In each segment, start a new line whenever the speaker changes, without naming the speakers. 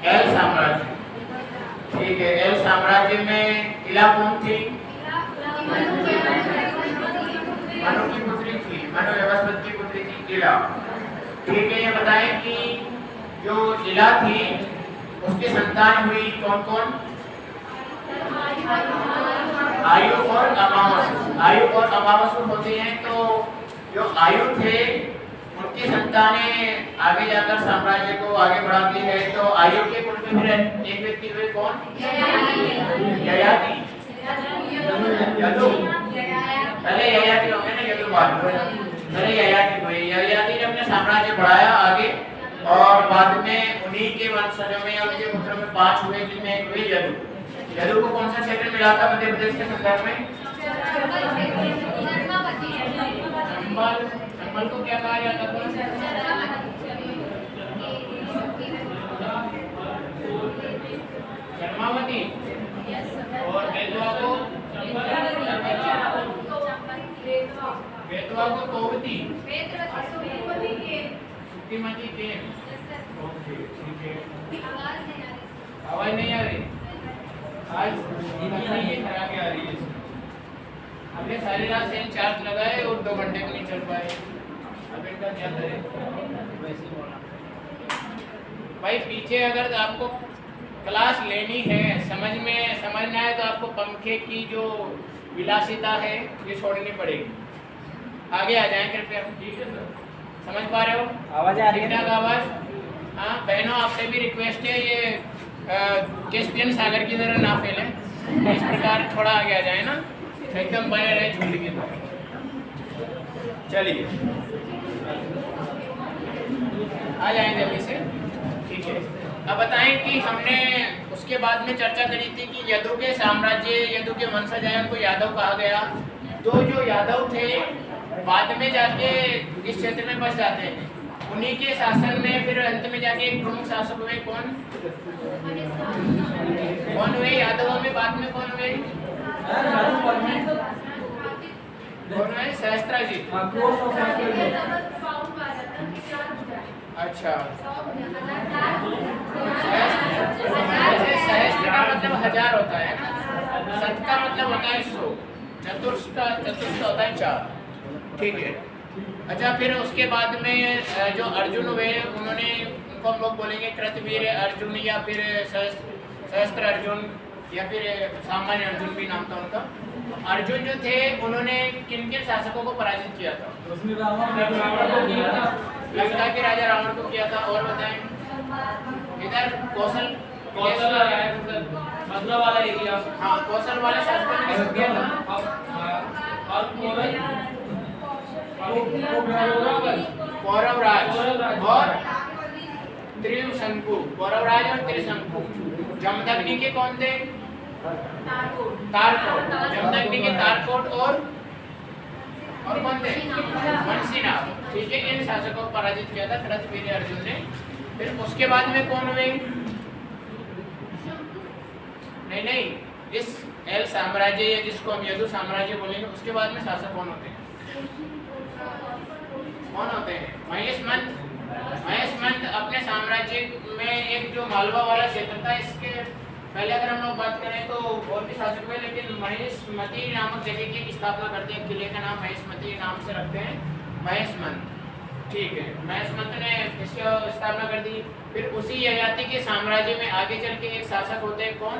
L साम्राज्य। ठीक है, एल साम्राज्य में इला कौन थी? मनु की पुत्री थी, मनु व्यवस्थित की पुत्री थी इला। ठीक है, ये बताएं कि जो इला थी उसकी संतान हुई कौन कौन? आयु और अमावस। आयु और अमावस होते हैं, तो जो आयु थे उनकी संतानें आगे जाकर साम्राज्य को आगे बढ़ाती है। तो आयु के कुल में फिर एक व्यक्ति हुए कौन? ययाति। यदु पहले ययाति हो गए ना, यदु बाद में पहले ययाति हुए। ययाति ने अपने साम्राज्य बढ़ाया आगे, और बाद में उन्हीं के वंशजों में उनके पुत्रों में 5 हुए, जिनमें एक हुए यदु। यदु को कौन सा क्षेत्र मिला था मध्य प्रदेश के संदर्भ में? चंबल। चंबल को क्या कहा जाता था? कर्मावती। और बेतवा को? बेतवा को कोवती। सुक्तिमती के। ओके, ठीक है। आवाज नहीं आ रही? आज ये खराबी आ रही है। हमने सारी रात से चार्ज लगाए और 2 घंटे को नहीं चल पाए। अब इनका क्या करें? वैसे बोला भाई, पीछे अगर आपको क्लास लेनी है, समझना है, तो आपको पंखे की जो विलासिता है ये छोड़नी पड़ेगी। आगे आ जाएं कृपया। ठीक है सर, समझ पा रहे हो? आवाज आ रही है? आवाज? हाँ बहनों, आपसे भी रिक्वेस्ट है, ये कैस्पियन सागर की तरह ना फैले, इस प्रकार थोड़ा आगे आ जाए ना, एकदम बने रहे झूल के। चलिए आ जाए जल्दी से। ठीक है, अब बताएं कि हमने उसके बाद में चर्चा करी थी कि यदु के साम्राज्य, यदु के वंशज आए, उनको यादव कहा गया। तो जो यादव थे बाद में जाके इस क्षेत्र में बस जाते हैं, उन्हीं के शासन में फिर अंत में जाके एक प्रमुख शासक हुए। कौन हुए यादवों में? बाद में कौन हुए? कौन हुए? सहस्त्राजित। अच्छा, सहस्त्र का मतलब 1000 होता है ना, शत का मतलब होता है 100, चतुर्थ होता है 4। ठीक है, अच्छा, फिर उसके बाद में जो अर्जुन हुए, उन्होंने, उनको हम लोग बोलेंगे कृतवीर अर्जुन, या फिर सहस्त्र अर्जुन, या फिर सामान्य अर्जुन भी नाम था उनका। अर्जुन जो थे उन्होंने किन किन शासकों को पराजित किया था? लंका के राजा रावण को किया था। और बताएं इधर कौशल मतलब वाला एरिया। हाँ, कौशल वाले शासकों ने किसको किया था? पौरवराज और त्रिशंकु। पौरवराज और त्रिशंकु। जमदग्नि के कौन थे? तारकोट। जमदग्नि के तारकोट और कौन थे? मनसीनाथ। ठीक है, इन शासकों को पराजित किया था कृतवीर अर्जुन ने। फिर उसके बाद में कौन हुए? नहीं, इस एल साम्राज्य, या जिसको हम यदु साम्राज्य बोलेंगे, उसके बाद में शासक कौन होते हैं? कौन होते हैं? महेशमंत अपने साम्राज्य में एक जो मालवा वाला क्षेत्र था, इसके पहले अगर हम लोग बात करें तो और भी शासक हुए, लेकिन महेशमती नामक जगह की स्थापना करते हैं। किले का नाम महेशमती नाम से रखते हैं, महेशमंत। ठीक है, महेशमंत ने इसकी स्थापना कर दी। फिर उसी ययाति के साम्राज्य में आगे चल के एक शासक होते हैं। कौन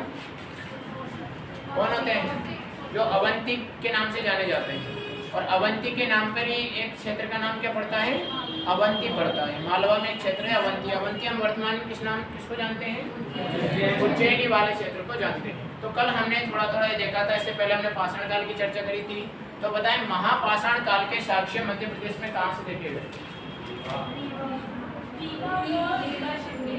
होते हैं? जो अवंती के नाम से जाने जाते हैं। और अवंती के नाम पर ही एक क्षेत्र का नाम क्या पड़ता है? अवंती पड़ता है। मालवा में एक क्षेत्र है अवंती। अवंती हम वर्तमान में किसको जानते हैं? उज्जैनी वाले क्षेत्र को जानते हैं। तो कल हमने थोड़ा देखा था, इससे पहले हमने पाषाण काल की चर्चा करी थी। तो बताएं, महापाषाण काल के साक्ष्य मध्य प्रदेश में कहाँ से देखे गए?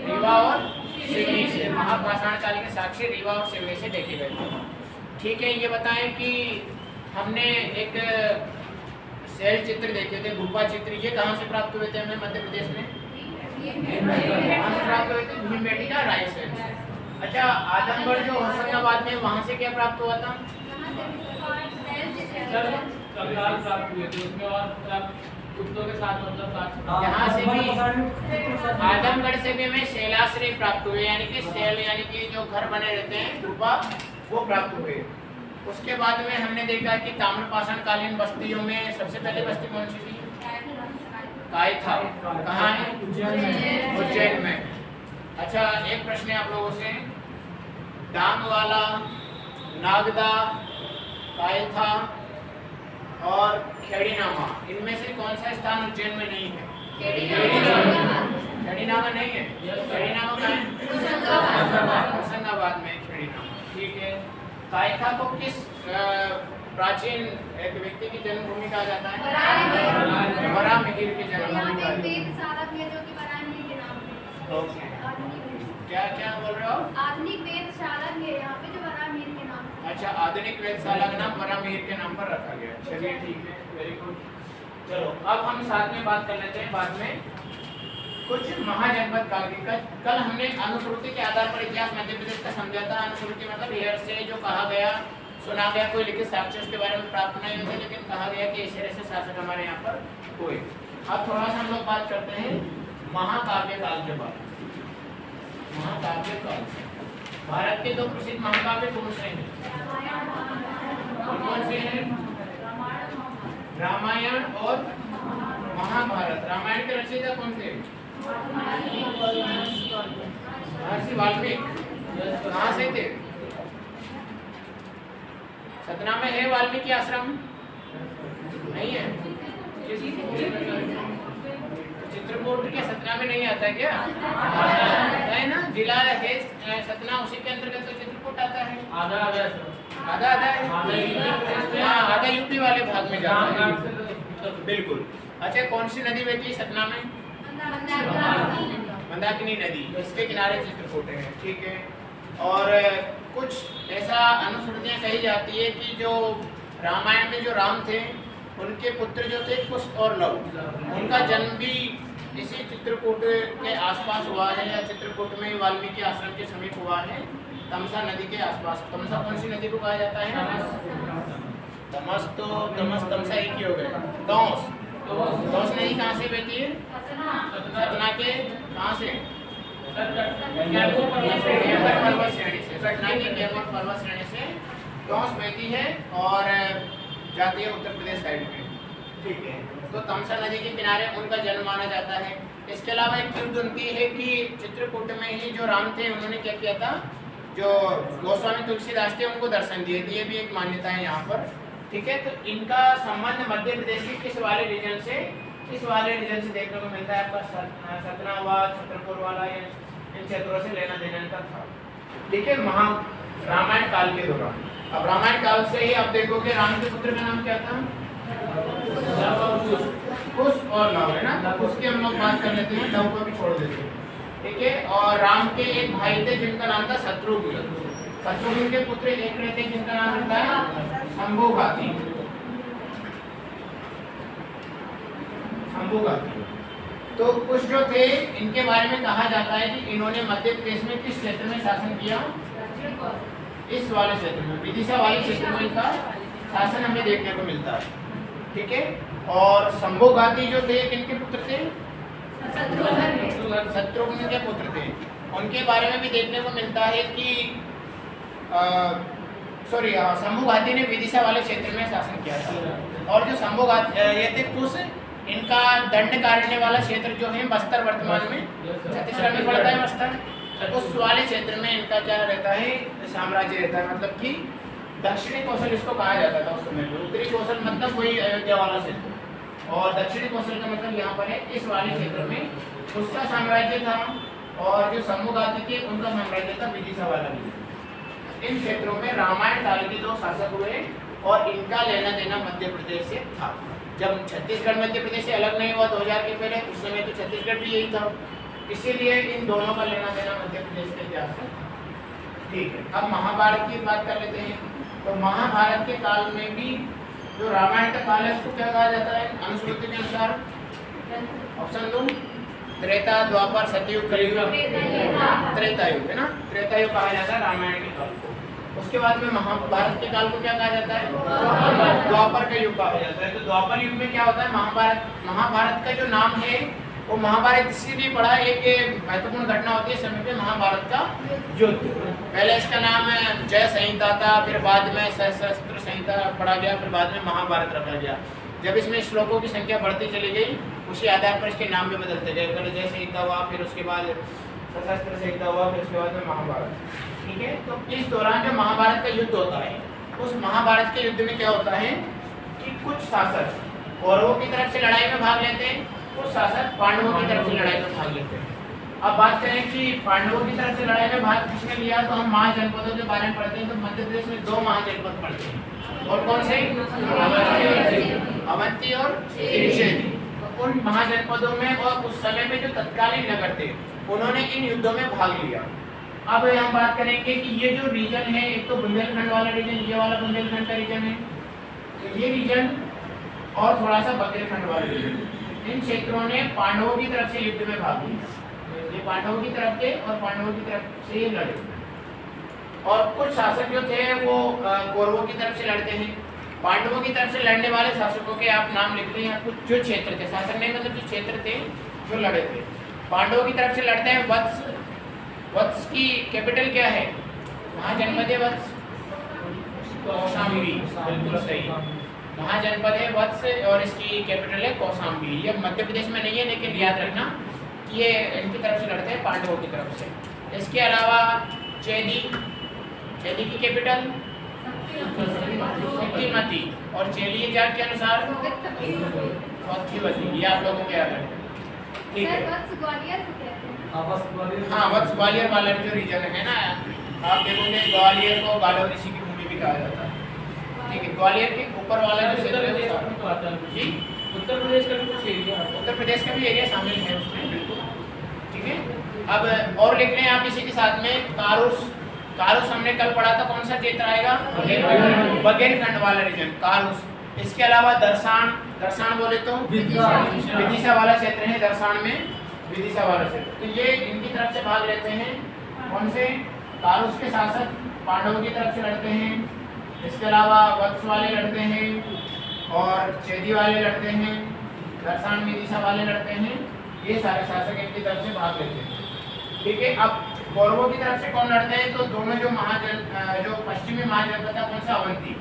रीवा और सिवनी से। महापाषाण काल के साक्ष्य रीवा और सिवनी से देखे गए। ठीक है, ये बताएं कि हमने एक शैल चित्र देखे थे, गुफा चित्र, ये कहाँ से प्राप्त हुए थे हमें मध्य प्रदेश में? कहाँ से प्राप्त हुए थे? भीमबेटका रायसेन से। अच्छा, आजमगढ़ जो होशंगाबाद में, वहाँ से क्या प्राप्त हुआ था?
4 प्राप्त हुए थे उसमें, और
कुत्तों के साथ मतलब यहाँ से भी आदमगढ़ से भी हमें शैलाश्रय प्राप्त हुए, यानी कि शैल यानी कि जो घर बने रहते हैं गुफा, वो प्राप्त हुए। उसके बाद में हमने देखा कि ताम्रपाषाण कालीन बस्तियों में सबसे पहले बस्ती कौन सी थी? कायथा। कहाँ है? उज्जैन में। अच्छा, एक प्रश्न है आप लोगों से, डांगवाला, नागदा, कायथा और खेड़ीनामा, इनमें से कौन सा स्थान उज्जैन में नहीं है? खेड़ीनामा नहीं है। खेड़ीनामा कहाँ है? होशंगाबाद में खेड़ीनामा। ठीक है। कायथा को किस प्राचीन एक व्यक्ति की जन्मभूमि कहा जाता है? वराहमिहिर की जन्मभूमि कहा जाता है। क्या क्या बोल रहे हो?
आधुनिक वेधशाला है यहाँ पे जो वराहमिहिर के नाम से।
अच्छा, आधुनिक वेधशाला का नाम वराहमिहिर के नाम पर रखा गया। चलिए ठीक है, वेरी गुड। चलो अब हम साथ में बात कर लेते हैं बाद में कुछ महाजनपद काल की। कल हमने अनुश्रुति के आधार पर इतिहास मध्य प्रदेश का समझा था। अनुश्रुति मतलब हेयर से जो कहा गया, सुना गया, कोई लिखित साक्ष्य उसके बारे में प्राप्त नहीं होते, लेकिन कहा गया कि इस तरह से शासक हमारे यहाँ पर हुए। अब थोड़ा सा हम लोग बात करते हैं महाकाव्य काल के बारे में। महाकाव्य काल, भारत के दो प्रसिद्ध महाकाव्य कौन से हैं? कौन से हैं? रामायण और महाभारत। रामायण के रचयिता कौन थे? महर्षि वाल्मीकि। कहाँ से थे? सतना में है वाल्मीकि आश्रम? नहीं है। चित्रकूट के सतना में नहीं आता है क्या? है ना, जिला है सतना, उसी के अंतर्गत तो चित्रकूट आता है। आधा आधा है। हाँ, आधा यूपी वाले भाग में जाता है। बिल्कुल। अच्छा, कौन सी नदी बहती है सतना में? मंदाकिनी नदी, इसके किनारे चित्रकूट है। ठीक है। और कुछ ऐसा अनुश्रुतियाँ कही जाती है कि जो रामायण में जो राम थे, उनके पुत्र जो थे कुश और लव, उनका जन्म भी इसी चित्रकूट के आसपास हुआ है, या चित्रकूट में वाल्मीकि आश्रम के समीप हुआ है, तमसा नदी के आसपास। तमसा कौन सी नदी को कहा जाता है? तमस तो तमसा एक ही हो गए। दौस नदी कहाँ से बहती है? सतना के कहाँ से? पर्वत श्रेणी से। सतना की कैमूर पर्वत श्रेणी से दौस बहती है और जाती है उत्तर प्रदेश साइड में। ठीक है। तो तमसा नदी के किनारे उनका जन्म माना जाता है। इसके अलावा एक किंवदंती है कि चित्रकूट में ही जो राम थे, उन्होंने क्या किया था, जो गोस्वामी तुलसीदास थे उनको दर्शन दिए थे। ये भी एक मान्यता है यहाँ पर। ठीक है। तो इनका संबंध मध्य प्रदेश के किस वाले रीजन से देखने को मिलता है? आपका सतना व छतरपुर वाला, इन क्षेत्रों से लेना देना का था। ठीक है। रामायण काल के दौरान। अब रामायण काल से ही आप देखोगे राम के पुत्र का नाम क्या था? कुश और लव, है ना। उसकी हम लोग बात कर लेते हैं, लव को भी छोड़ देते हैं। ठीक है। और राम के एक भाई थे जिनका नाम था शत्रुघ्न। शत्रुघ्न के पुत्र एक रहते जिनका नाम रहता है शंभुघाती। तो कुछ जो थे, इनके बारे में कहा जाता है कि इन्होंने मध्य प्रदेश में किस क्षेत्र में शासन किया? इस वाले क्षेत्र में, विदिशा वाले क्षेत्र में इनका शासन हमें देखने को मिलता है। ठीक है। और शंभुघाती जो थे, किनके पुत्र थे? शत्रुघ्न के पुत्र थे। उनके बारे में भी देखने को मिलता है कि शंभुघाती ने विदिशा वाले क्षेत्र में शासन किया था। और जो शंभुघाती ये थे कुश, इनका दंडकारण्य वाला क्षेत्र जो है बस्तर, वर्तमान में छत्तीसगढ़ में पड़ता है बस्तर, उस वाले क्षेत्र में इनका क्या रहता है? साम्राज्य रहता है। मतलब कि दक्षिणी कौशल इसको कहा जाता था उस समय में। उत्तरी कौशल मतलब वही अयोध्या वाला क्षेत्र, और दक्षिणी कौशल का मतलब यहाँ पर है इस वाले क्षेत्र में उसका साम्राज्य था। और जो शंभुघाती थे उनका साम्राज्य था विदिशा वाला भी। इन क्षेत्रों में रामायण काल के जो शासक हुए और इनका लेना देना मध्य प्रदेश से था। जब छत्तीसगढ़ मध्य प्रदेश से अलग नहीं हुआ 2000 के पहले, उस समय तो छत्तीसगढ़ भी यही था। इसीलिए इन दोनों का लेना देना मध्य प्रदेश के इतिहास से। ठीक है। अब महाभारत की बात कर लेते हैं। तो महाभारत के काल में भी जो रामायण का काल है उसको क्या कहा जाता है अनुश्रुति के अनुसार? ऑप्शन दो, त्रेता, द्वापर, सतयुग, कलयुग। त्रेतायुग, है ना। त्रेतायुग कहा जाता है रामायण के काल को। उसके बाद में महाभारत के काल को क्या कहा जाता है? द्वापर का युग कहा जाता है। तो द्वापर युग में क्या होता है? महाभारत का जो नाम है वो महाभारत इसीलिए पड़ा, एक महत्वपूर्ण घटना होती है समय पे महाभारत का युद्ध। पहले इसका नाम जय संहिता था, फिर बाद में सहस्त्र संहिता पढ़ा गया, फिर बाद में महाभारत रखा गया। जब इसमें श्लोकों की संख्या बढ़ती चली गई उसी आधार पर इसके नाम भी बदलते गए। पहले जय संहिता हुआ, फिर उसके बाद सहस्त्र संहिता हुआ, फिर उसके बाद में महाभारत। ठीक है, तो इस दौरान जो महाभारत का युद्ध होता है, उस महाभारत के युद्ध में क्या होता है कि कुछ शासक कौरवों की तरफ से लड़ाई में भाग लेते हैं, कुछ शासक पांडवों की तरफ से लड़ाई में भाग लेते हैं। अब बात करें कि पांडवों की तरफ से लड़ाई में भाग किसने लिया, तो हम महाजनपदों के बारे में पढ़ते हैं। तो मध्य प्रदेश में 2 महाजनपद पड़ते हैं, और कौन से? अवंती और त्रिशेणी। तो उन महाजनपदों में और उस समय में जो तत्कालीन नगर थे उन्होंने इन युद्धों में भाग लिया। अब हम बात करेंगे कि ये जो रीजन है, एक तो बुंदेलखंड वाला रीजन, ये वाला बुंदेलखंड का रीजन है, तो ये रीजन और थोड़ा सा बंदेलखंड वाला रीजन, इन क्षेत्रों ने पांडवों की तरफ से युद्ध में भाग लिया। ये पांडवों की तरफ थे और पांडवों की तरफ से ये लड़े। और कुछ शासक जो थे वो कौरवों की तरफ से लड़ते हैं। पांडवों की तरफ से लड़ने वाले शासकों के आप नाम लिख लें, कुछ जो क्षेत्र थे, शासक नहीं मतलब जो क्षेत्र थे जो लड़े थे। पांडवों की तरफ से लड़ते हैं वत्स। वत्स की कैपिटल क्या है? महाजनपद है वत्स, कौशाम्बी, बिल्कुल सही, महाजनपद है वत्स और इसकी कैपिटल है कौशाम्बी। ये मध्य प्रदेश में नहीं है, लेकिन याद रखना कि ये इनकी तरफ से लड़ते हैं पांडवों की तरफ से। इसके अलावा चेदी, चेदी की कैपिटल शक्तिमती, और चेलिए जाट के अनुसार ये आप लोगों को याद रखें। ठीक है, हाँ वत्स ग्वालियर वाला जो रीजन है ना, आप देखोगे ग्वालियर को गालो ऋषि की भूमि भी कहा जाता है। ठीक है, ग्वालियर के ऊपर वाला जो क्षेत्र है जी, उत्तर प्रदेश का भी कुछ एरिया, उत्तर प्रदेश का भी एरिया शामिल है उसमें, बिल्कुल। ठीक है, अब और लिख लें आप इसी के साथ में कारूस। कारूस हमने कल पढ़ा था, कौन सा क्षेत्र आएगा? बघेलखंड वाला रीजन, कारूस। इसके अलावा दर्शान, दर्शान बोले तो विदिशा वाला क्षेत्र है, दर्शान में विदिशा वाला क्षेत्र। तो ये इनकी तरफ से भाग लेते हैं, कौन से? कारूस के शासक पांडवों की तरफ से लड़ते हैं। इसके अलावा वत्स वाले लड़ते हैं और चेदी वाले लड़ते हैं, दर्शान विदिशा वाले लड़ते हैं। ये सारे शासक इनकी तरफ से भाग लेते हैं। ठीक है, अब कौरवों की तरफ से कौन लड़ते हैं? तो दोनों जो जो पश्चिमी महाजनपद था, कौन सा? अवंती।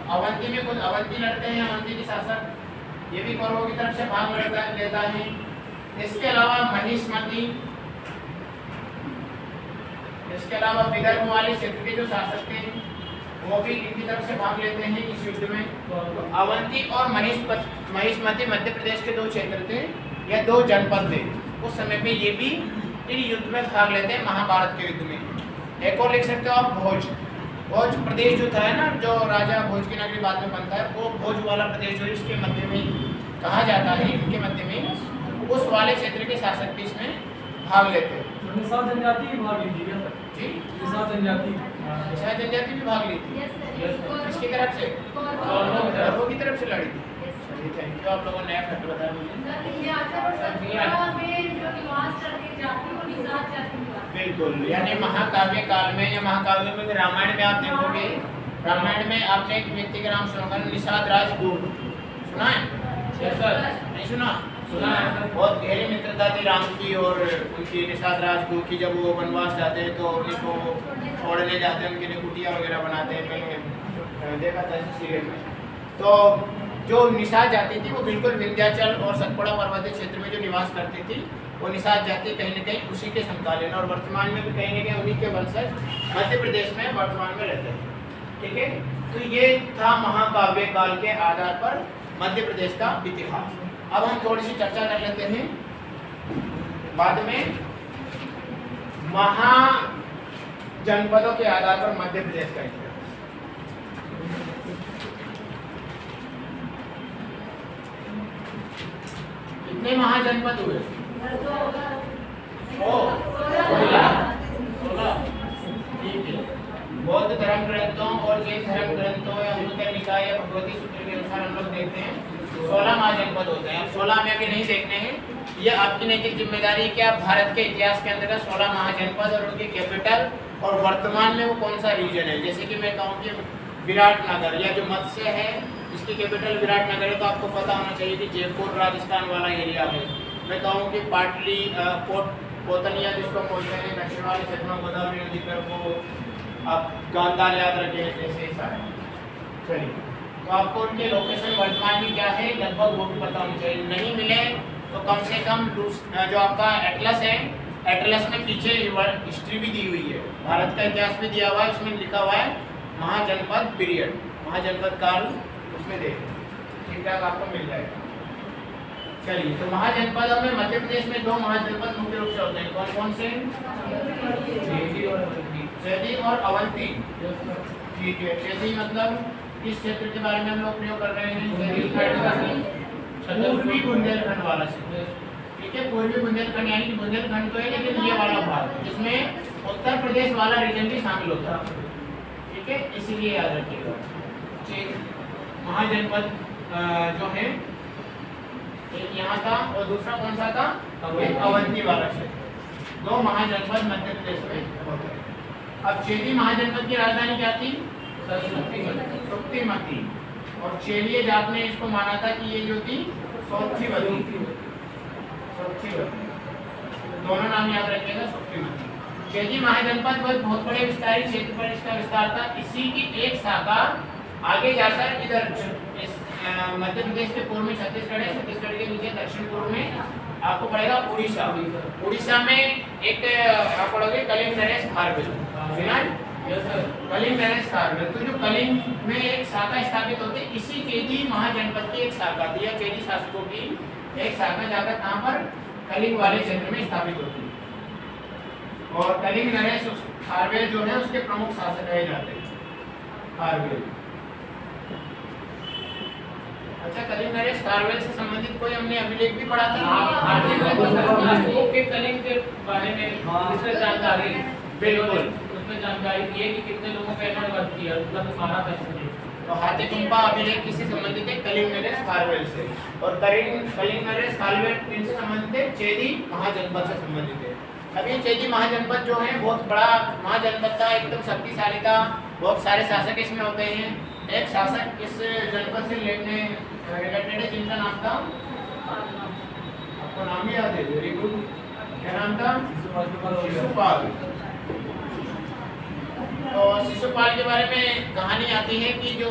अवंती में कुछ अवंती लड़ते हैं, अवंती के शासक, ये भी कौरवों की तरफ से भाग लेता है। इसके अलावा महिष्मती, इसके अलावा विदर्भ वाले क्षेत्र के जो शासक थे वो भी इनकी तरफ से भाग लेते हैं इस युद्ध में। तो अवंती और महिष्मती मध्य प्रदेश के 2 क्षेत्र थे या 2 जनपद थे। उस समय पे ये भी इन युद्ध में भाग लेते हैं, महाभारत के युद्ध में। एक और लिख सकते हो आप भोज। भोज प्रदेश जो था ना, जो राजा भोज की नगरी बाद में बनता है, वो भोज वाला प्रदेश जो इसके मध्य में कहा जाता है, इनके मध्य में उस वाले क्षेत्र के शासक भी इसमें भाग लेते हैं।
निषाद जनजाति भी भाग लीजिए क्या सर?
जी,
निषाद जनजाति,
निषाद जनजाति भी भाग ली थी। किसकी तरफ से? कौरवों की तरफ से लड़ी थी। चलिए, थैंक यू, आप लोगों ने नया फैक्ट बताया मुझे। बिल्कुल, यानी महाकाव्य काल में या महाकाव्य में, रामायण में आप देखोगे, रामायण में आपने एक व्यक्ति का नाम सुना, निषाद राजगुह, सुना है? नहीं सुना? बहुत गहरी मित्रता थी राम की और उनकी निषाद राजगुह की। जब वो वनवास जाते हैं तो उनको छोड़ने जाते हैं, उनके लिए कुटिया वगैरह बनाते हैं, मैंने देखा था सीरियल में। तो जो निषाद जाति थी वो बिल्कुल विंध्याचल और सतपुड़ा पर्वतीय क्षेत्र में जो निवास करती थी, वो निषाद जाति कहीं न कहीं उसी के समकालीन, और वर्तमान में भी कहीं न कहीं उन्हीं के वंशज मध्य प्रदेश में वर्तमान में रहते हैं। ठीक है, तो ये था महाकाव्य काल के आधार पर मध्य प्रदेश का इतिहास। अब हम थोड़ी सी चर्चा कर लेते हैं बाद में महाजनपदों के आधार पर मध्य प्रदेश का इतिहास। कितने महाजनपद हुए? 16। ठीक है, बौद्ध धर्म ग्रंथों और जैन धर्म ग्रंथों या अंगुत्तर निकाय या भगवती सूत्र के अनुसार हम लोग देखते हैं 16 महाजनपद होते हैं। 16 में अभी नहीं देखने हैं, ये आपकी नैतिक जिम्मेदारी कि आप भारत के इतिहास के अंतर्गत 16 महाजनपद और उनकी कैपिटल और वर्तमान में वो कौन सा रीजन है। जैसे कि मैं कहूँ कि विराटनगर या जो मत्स्य है इसकी कैपिटल विराटनगर है, तो आपको पता होना चाहिए कि जयपुर राजस्थान वाला एरिया है। मैं कहूँ कि पाटली पोतनिया जिसको बोलते हैं दक्षिण वाले क्षेत्र में गोदावरी नदी पर, वो आप गांधार याद रखें ऐसे ऐसा है। चलिए, तो आपको उनके लोकेशन वर्तमान में क्या है लगभग वो भी पता होना चाहिए। नहीं मिले तो कम से कम जो आपका एटलस है, एटलस में पीछे हिस्ट्री भी दी हुई है, भारत का इतिहास भी दिया हुआ है, उसमें लिखा हुआ है महाजनपद पीरियड, महाजनपद काल, उसमें देखें ठीक ठाक आपको मिल जाएगा। चलिए, तो महाजनपदों में मध्य प्रदेश में 2 महाजनपद मुख्य रूप से होते हैं। कौन कौन से? चेदी और अवंती। ठीक है, चेदी मतलब किस क्षेत्र के बारे में हम लोग प्रयोग कर रहे हैं? पूर्वी बुंदेलखंड वाला क्षेत्र। ठीक है, पूर्वी बुंदेलखंड यानी कि बुंदेलखंड तो है लेकिन ये वाला भाग जिसमें उत्तर प्रदेश वाला रीजन भी शामिल होता है। ठीक है, इसीलिए याद रखिएगा। महाजनपद जो है एक यहाँ था और दूसरा कौन सा था? अवंती वाला क्षेत्र। 2 महाजनपद मध्य प्रदेश में होते हैं। अब चेदी महाजनपद की राजधानी क्या थी? सुक्तिमती। और चेलिय जात ने इसको माना था कि ये जो थी सौक्तिवती, दोनों नाम याद रखिएगा, सुक्तिमती। चेदी महाजनपद बहुत बड़े विस्तारित क्षेत्र पर इसका विस्तार था। इसी की एक शाखा आगे जाकर इधर इस मध्य प्रदेश के पूर्व में छत्तीसगढ़ है, छत्तीसगढ़ के नीचे दक्षिण पूर्व में आपको पड़ेगा उड़ीसा। उड़ीसा में एक आप पढ़ोगे कलिंग नरेश खारवेल, कलिंग नरेश खारवेल। तो जो कलिंग में एक शाखा स्थापित होती है, इसी चेदी महाजनपद की एक शाखा थी, या चेदी शासकों की एक शाखा जाकर कहाँ पर? कलिंग वाले क्षेत्र में स्थापित होती है। और कलिंग नरेश खारवेल जो है उसके प्रमुख शासक रहे जाते हैं, खारवेल। अच्छा, कलिंग नरेश खारवेल से संबंधित कोई हमने अभिलेख भी पढ़ा था
के कलिंग के बारे में इसमें जानकारी,
बिल्कुल
उसमें जानकारी दी है कि कितने लोगों का इन्होंने वर्क किया, मतलब मारा था इसने।
तो हाथीकुंपा अभिलेख किससे संबंधित है? कलिंग नरेश खारवेल से। और कलिंग नरेश खारवेल किनसे संबंधित है? चेदी महाजनपद से संबंधित है। अब ये चेदी महाजनपद जो है बहुत बड़ा महाजनपद था, एकदम शक्तिशाली था, बहुत सारे शासक इसमें होते हैं। एक शासक इस जनपद से रिलेटेड है जिनका नाम था, आपको नाम ही याद है? वेरी गुड, क्या नाम था? शिशुपाल। तो शिशुपाल के बारे में कहानी आती है कि जो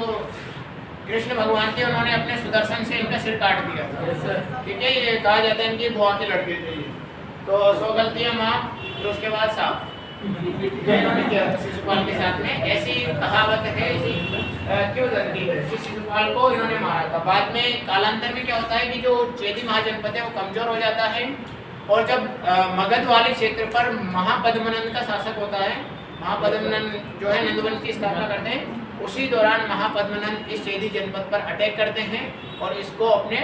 कृष्ण भगवान थे उन्होंने अपने सुदर्शन से इनका सिर काट दिया था। ठीक है, ये कहा जाता है इनकी बुआ के लड़के थे। तो 100 गलतियां माफ, फिर उसके बाद साफ किया शिशुपाल के साथ में। ऐसी कहावत है, क्यों बनती है कि शिशुपाल को इन्होंने मारा था। बाद में कालांतर में क्या होता है कि जो चेदी महाजनपद है वो कमजोर हो जाता है, और जब मगध वाले क्षेत्र पर महापद्मनंद का शासक होता है, महापद्मनंद जो है नंदवंश की स्थापना करते हैं, उसी दौरान महापद्मनंद इस चेदी जनपद पर अटैक करते हैं और इसको अपने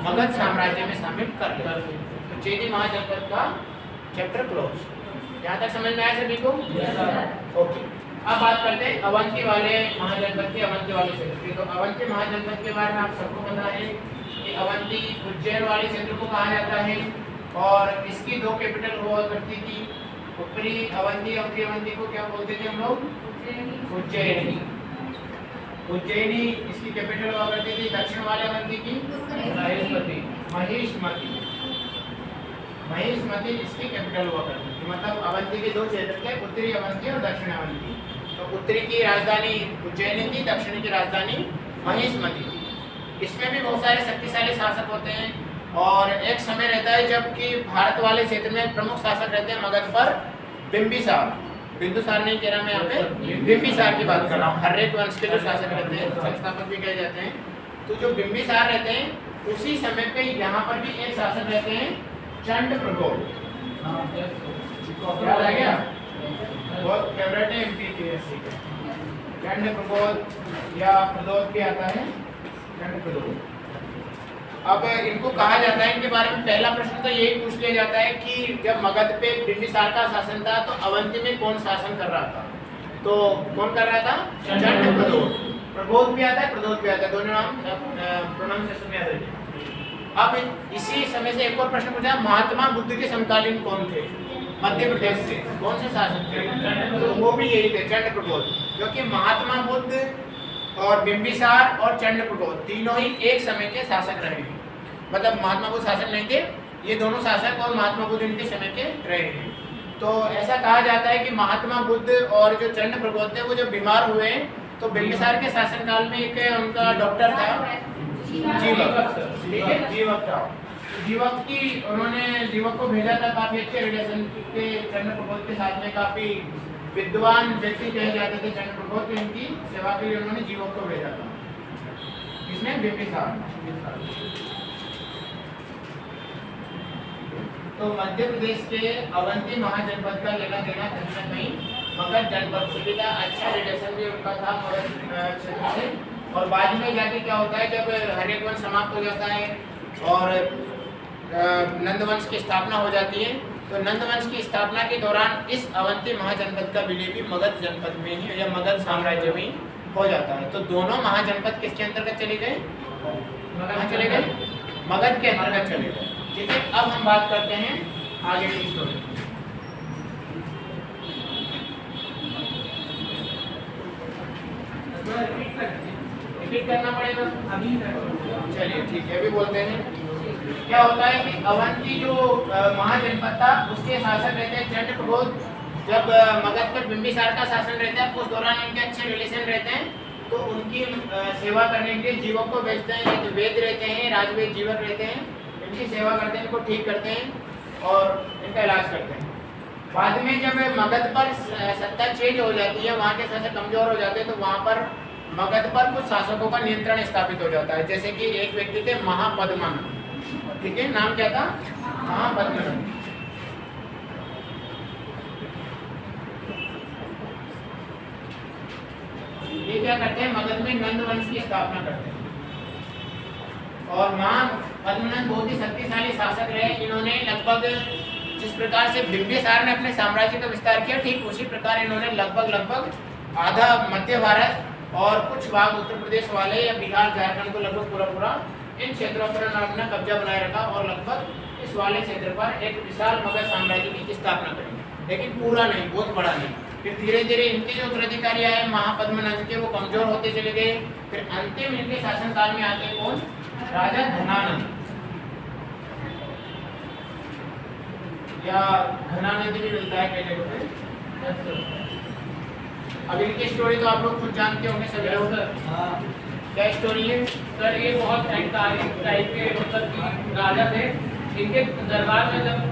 मगध साम्राज्य में शामिल कर लेते हैं। तो चेदी महाजनपद का चैप्टर क्लोज। यहाँ तक समझ में आया सभी को? ओके, अब बात करते हैं अवंती वाले महाजनपद के, अवंती वाले क्षेत्र की। तो अवंती महाजनपद के बारे में आप सबको पता है कि अवंती उज्जैन वाले क्षेत्र को कहा जाता है, और इसकी 2 कैपिटल हुआ करती थी। ऊपरी अवंती, उत्तरी अवंती को क्या बोलते थे हम लोग? उज्जैनी। उज्जैनी इसकी कैपिटल हुआ करती थी। दक्षिण वाले अवंती की महिष्मती इसकी कैपिटल हुआ करती थी। मतलब अवंती के 2 क्षेत्र थे, उत्तरी अवंती और दक्षिण अवंती। तो उत्तरी की राजधानी उज्जैनी थी, दक्षिण की राजधानी महिष्मती थी। इसमें भी बहुत सारे शक्तिशाली शासक होते हैं, और एक समय रहता है जबकि भारत वाले क्षेत्र में प्रमुख शासक रहते हैं मगध पर बिंबिसार। बिंदुसार नहीं कह रहा मैं यहाँ पे, बिंबिसार की बात कर रहा हूँ। हर्रेक वंश के जो शासक रहते हैं, संस्थापक भी कहे जाते हैं। तो जो बिंबिसार रहते हैं उसी समय पे यहाँ पर भी एक शासक रहते हैं चंड प्रगोद। याद आ गया? बहुत फेवरेट है एमपीएससी के। चंड प्रगोद या प्रदोद भी आता है, चंड प्रगोद। अब इनको कहा जाता है, इनके बारे में पहला प्रश्न तो यही पूछ लिया जाता है कि जब मगध पे बिंबिसार का शासन था तो अवंती में कौन शासन कर रहा था? तो कौन कर रहा था? चंड प्रदोद। प्रबोध भी आता है, प्रदोद भी आता है, दोनों नाम प्रोनाउंसिएशन में याद रखिए। अब इसी समय से एक और प्रश्न पूछा, महात्मा बुद्ध के समकालीन कौन थे? मध्य प्रदेश से कौन से शासक थे? तो वो भी यही थे, चंद्र प्रबोध। क्योंकि महात्मा बुद्ध और बिंबिसार और चंद्र प्रबोध तीनों ही एक समय के शासक रहे हैं। मतलब महात्मा बुद्ध शासक नहीं थे, ये दोनों शासक और महात्मा बुद्ध इनके समय के रहे हैं। तो ऐसा कहा जाता है कि महात्मा बुद्ध और जो चंद्र प्रबोध थे वो जब बीमार हुए तो बिंबिसार के शासनकाल में एक उनका डॉक्टर था जीवक, ठीक है, जीवक था। जीवक की उन्होंने जीवक को भेजा था, काफी अच्छे रिलेशन के चंद्र प्रबोध के साथ में, काफी विद्वान व्यक्ति कहे जाते थे चंद्र प्रबोध, तो इनकी सेवा के लिए उन्होंने जीवक को भेजा था। इसमें बिंबिसार। तो मध्य प्रदेश के अवंती महाजनपद का लेना देना कहीं ना कहीं मगध जनपद से भी था, अच्छा रिलेशन भी उनका था मगध क्षेत्र से। और बाद में जाके क्या होता है, जब हर्यक वंश समाप्त हो जाता है और नंद वंश की स्थापना हो जाती है, तो नंद वंश की स्थापना के दौरान इस अवंती महाजनपद का विलय भी मगध जनपद में ही या मगध साम्राज्य में हो जाता है। तो दोनों महाजनपद किसके अंतर्गत चले गए? कहाँ चले गए? मगध के अंतर्गत चले गए। ठीक है, अब हम बात करते हैं आगे की स्टोरी। रिपीट करना पड़ेगा अभी? चलिए ठीक है, अभी बोलते हैं। क्या होता है कि अवंती जो महाजनपद था उसके शासक रहते हैं चंद्र प्रबोध। जब मगध पर बिंबिसार का शासन रहता है उस दौरान इनके अच्छे रिलेशन रहते हैं, तो उनकी सेवा करने के लिए जीवक को भेजते हैं। एक वेद रहते हैं, राजवेद जीवक रहते हैं, इनकी सेवा करते हैं, इनको ठीक करते हैं और इनका इलाज करते हैं। बाद में जब मगध पर सत्ता चेंज हो जाती है, वहाँ के शासक कमजोर हो जाते हैं, तो वहाँ पर मगध पर कुछ शासकों का नियंत्रण स्थापित हो जाता है। जैसे कि एक व्यक्ति थे महापद्मनंद, ठीक है, नाम क्या था? महापद्मनंद। ये क्या करते हैं, मगध में नंद वंश की स्थापना करते हैं। और महापद्मनंद बहुत ही शक्तिशाली शासक रहे। इन्होंने लगभग जिस प्रकार से बिंबिसार ने अपने साम्राज्य का विस्तार किया, ठीक उसी प्रकार इन्होंने लगभग आधा मध्य भारत और कुछ भाग उत्तर प्रदेश वाले या बिहार झारखंड को लगभग पूरा इन क्षेत्रों पर अपना कब्जा बनाए रखा और लगभग इस वाले क्षेत्र पर एक विशाल मगध साम्राज्य की स्थापना करी। लेकिन पूरा नहीं, बहुत बड़ा नहीं। फिर धीरे धीरे इनके जो उत्तराधिकारी आए महापद्मनंद के, वो कमजोर होते चले गए। फिर अंतिम इनके शासनकाल में आते हैं कौन? राजा धनानंद या घनानंद भी मिलता है कई जगह पे। अब इनकी स्टोरी तो आप लोग खुद जानते होंगे सभी लोग। क्या स्टोरी है
सर? ये बहुत टाइप के मतलब कि राजा थे, इनके दरबार में जब